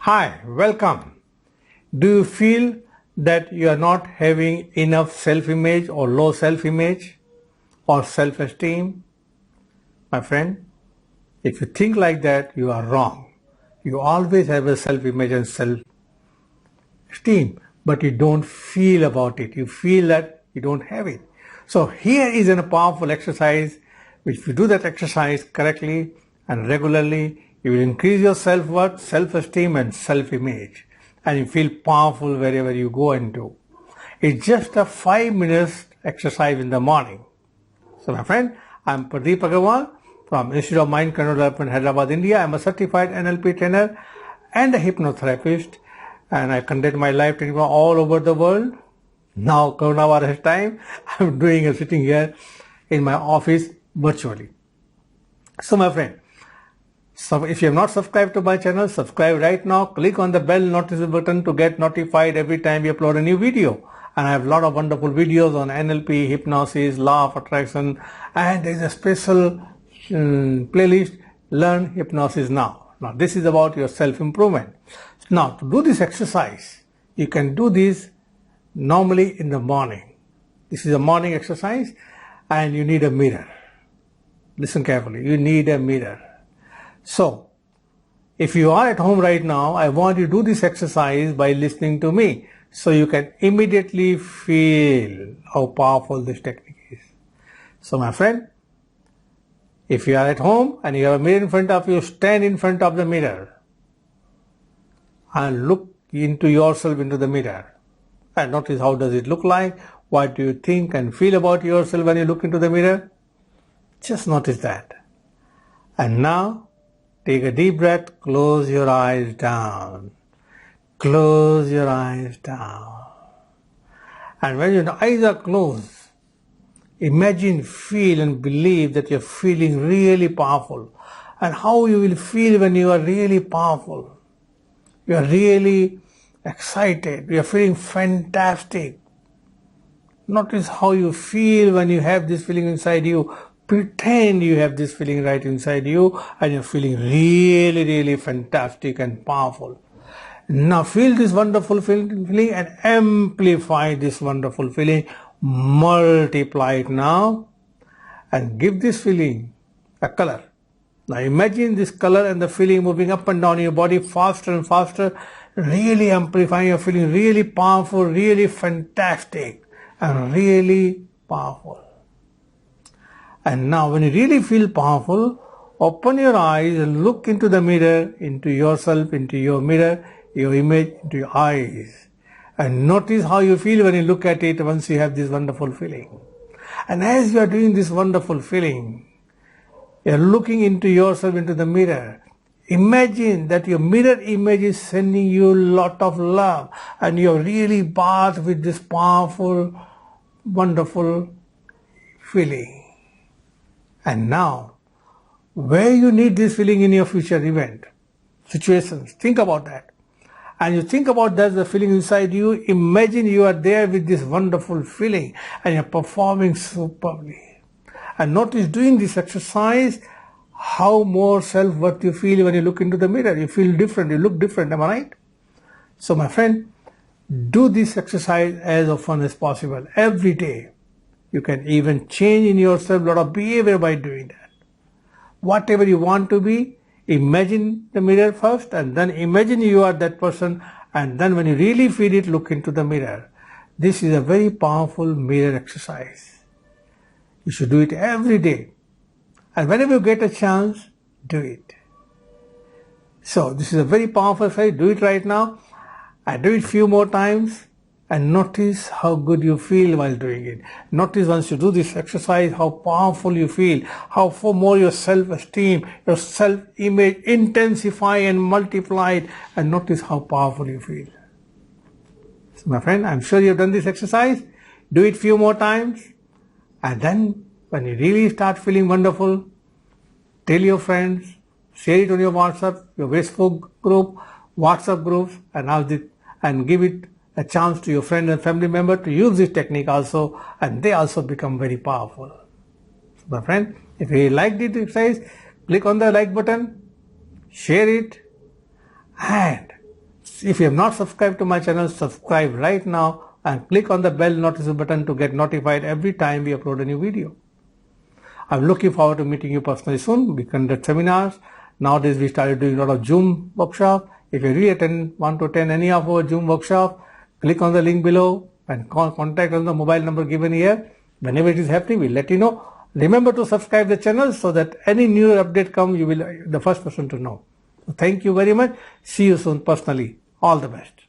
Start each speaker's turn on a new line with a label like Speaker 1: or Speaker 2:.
Speaker 1: Hi, welcome. Do you feel that you are not having enough self-image or low self-image or self-esteem? My friend, if you think like that, you are wrong. You always have a self-image and self-esteem, but you don't feel about it. You feel that you don't have it. So here is a powerful exercise, which if you do that exercise correctly and regularly, you will increase your self-worth, self-esteem and self-image, and you feel powerful wherever you go and do. It's just a 5 minutes exercise in the morning. So my friend, I'm Pradeep Aggarwal from Institute of Mind Control Development, Hyderabad, India. I'm a certified NLP trainer and a hypnotherapist, and I conduct my live training all over the world. Now coronavirus time, I'm doing a sitting here in my office virtually. So my friend, if you have not subscribed to my channel, subscribe right now. Click on the bell notification button to get notified every time we upload a new video. And I have a lot of wonderful videos on NLP, hypnosis, law of attraction, and there is a special playlist, Learn Hypnosis Now. Now this is about your self-improvement. Now to do this exercise, you can do this normally in the morning. This is a morning exercise and you need a mirror. Listen carefully, you need a mirror. So, if you are at home right now, I want you to do this exercise by listening to me, so you can immediately feel how powerful this technique is. So my friend, if you are at home and you have a mirror in front of you, stand in front of the mirror and look into yourself into the mirror. And notice how does it look like, what do you think and feel about yourself when you look into the mirror. Just notice that. And now, take a deep breath, close your eyes down. Close your eyes down. And when your eyes are closed, imagine, feel and believe that you're feeling really powerful. And how you will feel when you are really powerful. You are really excited. You are feeling fantastic. Notice how you feel when you have this feeling inside you. Pretend you have this feeling right inside you and you're feeling really, really fantastic and powerful. Now feel this wonderful feeling and amplify this wonderful feeling. Multiply it now and give this feeling a color. Now imagine this color and the feeling moving up and down in your body faster and faster, really amplifying your feeling, really powerful, really fantastic and really powerful. And now when you really feel powerful, open your eyes and look into the mirror, into yourself, into your mirror, your image, into your eyes. And notice how you feel when you look at it once you have this wonderful feeling. And as you are doing this wonderful feeling, you are looking into yourself, into the mirror. Imagine that your mirror image is sending you a lot of love and you are really bathed with this powerful, wonderful feeling. And now, where you need this feeling in your future event, situations, think about that. And you think about that, the feeling inside you, imagine you are there with this wonderful feeling and you're performing superbly. And notice doing this exercise, how more self-worth you feel when you look into the mirror. You feel different, you look different, am I right? So my friend, do this exercise as often as possible, every day. You can even change in yourself a lot of behavior by doing that. Whatever you want to be, imagine the mirror first and then imagine you are that person, and then when you really feel it, look into the mirror. This is a very powerful mirror exercise. You should do it every day. And whenever you get a chance, do it. So this is a very powerful exercise. Do it right now. And do it few more times. And notice how good you feel while doing it. Notice once you do this exercise, how powerful you feel, how for more your self-esteem, your self-image intensify and multiplied, and notice how powerful you feel. So my friend, I'm sure you've done this exercise. Do it few more times. And then when you really start feeling wonderful, tell your friends, share it on your WhatsApp, your Facebook group, WhatsApp groups, and give it a chance to your friend and family member to use this technique also, and they also become very powerful. So my friend, if you like this exercise, click on the like button, share it, and If you have not subscribed to my channel, subscribe right now and click on the bell notification button to get notified every time we upload a new video. I'm looking forward to meeting you personally soon. We conduct seminars. Nowadays we started doing a lot of Zoom workshop. If you really want to attend any of our Zoom workshop, click on the link below and contact on the mobile number given here. Whenever it is happening, we'll let you know. Remember to subscribe the channel so that any new update comes, you will be the first person to know. So thank you very much. See you soon personally. All the best.